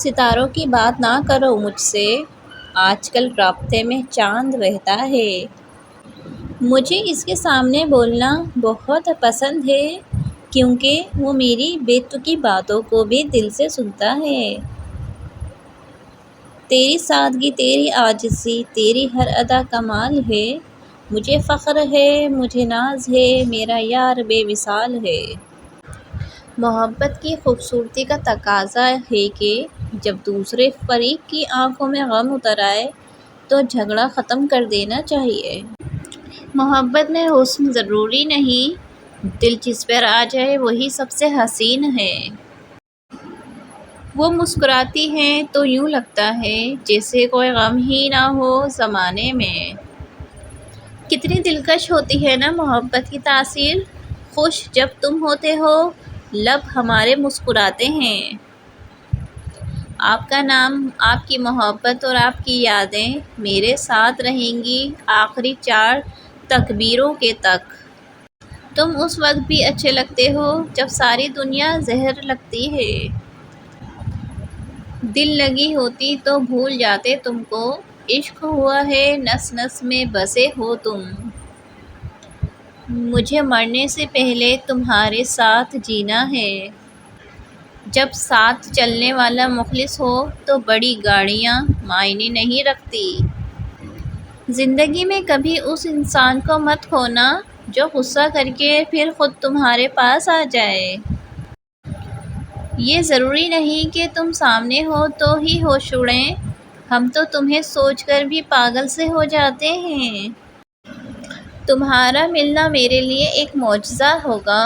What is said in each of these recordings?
ستاروں کی بات نہ کرو مجھ سے، آج کل رابطے میں چاند رہتا ہے۔ مجھے اس کے سامنے بولنا بہت پسند ہے، کیونکہ وہ میری بے تکی باتوں کو بھی دل سے سنتا ہے۔ تیری سادگی، تیری عاجزی، تیری ہر ادا کمال ہے۔ مجھے فخر ہے، مجھے ناز ہے، میرا یار بے مثال ہے۔ محبت کی خوبصورتی کا تقاضا ہے کہ جب دوسرے فریق کی آنکھوں میں غم اتر آئے تو جھگڑا ختم کر دینا چاہیے۔ محبت میں حسن ضروری نہیں، دل جس پر آ جائے وہی سب سے حسین ہے۔ وہ مسکراتی ہیں تو یوں لگتا ہے جیسے کوئی غم ہی نہ ہو زمانے میں۔ کتنی دلکش ہوتی ہے نا محبت کی تاثیر، خوش جب تم ہوتے ہو، لب ہمارے مسکراتے ہیں۔ آپ کا نام، آپ کی محبت اور آپ کی یادیں میرے ساتھ رہیں گی آخری 4 تکبیروں کے تک۔ تم اس وقت بھی اچھے لگتے ہو جب ساری دنیا زہر لگتی ہے۔ دل لگی ہوتی تو بھول جاتے تم کو، عشق ہوا ہے نس نس میں بسے ہو تم۔ مجھے مرنے سے پہلے تمہارے ساتھ جینا ہے۔ جب ساتھ چلنے والا مخلص ہو تو بڑی گاڑیاں معنی نہیں رکھتی۔ زندگی میں کبھی اس انسان کو مت کھونا جو غصہ کر کے پھر خود تمہارے پاس آ جائے۔ یہ ضروری نہیں کہ تم سامنے ہو تو ہی ہوش اڑیں، ہم تو تمہیں سوچ کر بھی پاگل سے ہو جاتے ہیں۔ تمہارا ملنا میرے لیے ایک معجزہ ہوگا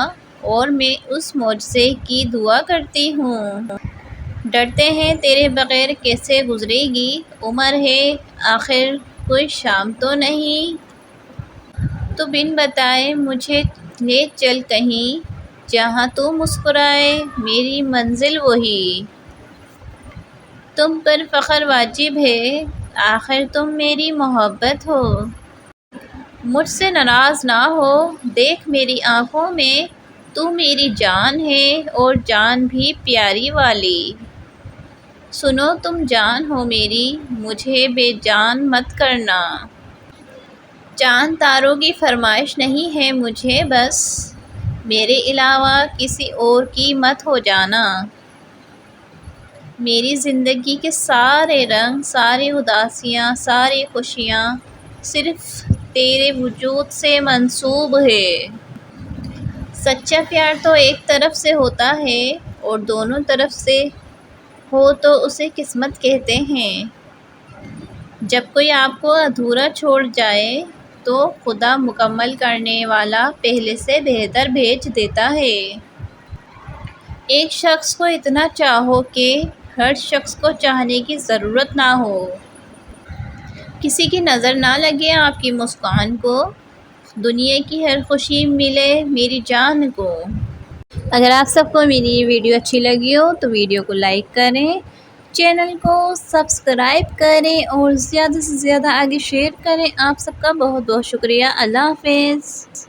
اور میں اس معجزے کی دعا کرتی ہوں۔ ڈرتے ہیں تیرے بغیر کیسے گزرے گی عمر ہے، آخر کوئی شام تو نہیں۔ تو بن بتائے مجھے لے چل کہیں، جہاں تو مسکرائے میری منزل وہی۔ تم پر فخر واجب ہے، آخر تم میری محبت ہو۔ مجھ سے ناراض نہ ہو، دیکھ میری آنکھوں میں، تو میری جان ہے اور جان بھی پیاری والی۔ سنو تم جان ہو میری، مجھے بے جان مت کرنا۔ چاند تاروں کی فرمائش نہیں ہے مجھے بس، میرے علاوہ کسی اور کی مت ہو جانا۔ میری زندگی کے سارے رنگ، ساری اداسیاں، ساری خوشیاں صرف تیرے وجود سے منسوب ہے۔ سچا پیار تو ایک طرف سے ہوتا ہے اور دونوں طرف سے ہو تو اسے قسمت کہتے ہیں۔ جب کوئی آپ کو ادھورا چھوڑ جائے تو خدا مکمل کرنے والا پہلے سے بہتر بھیج دیتا ہے۔ ایک شخص کو اتنا چاہو کہ ہر شخص کو چاہنے کی ضرورت نہ ہو، کسی کی نظر نہ لگے آپ کی مسکان کو، دنیا کی ہر خوشی ملے میری جان کو۔ اگر آپ سب کو میری یہ ویڈیو اچھی لگی ہو تو ویڈیو کو لائک کریں، چینل کو سبسکرائب کریں اور زیادہ سے زیادہ آگے شیئر کریں۔ آپ سب کا بہت بہت شکریہ۔ اللہ حافظ۔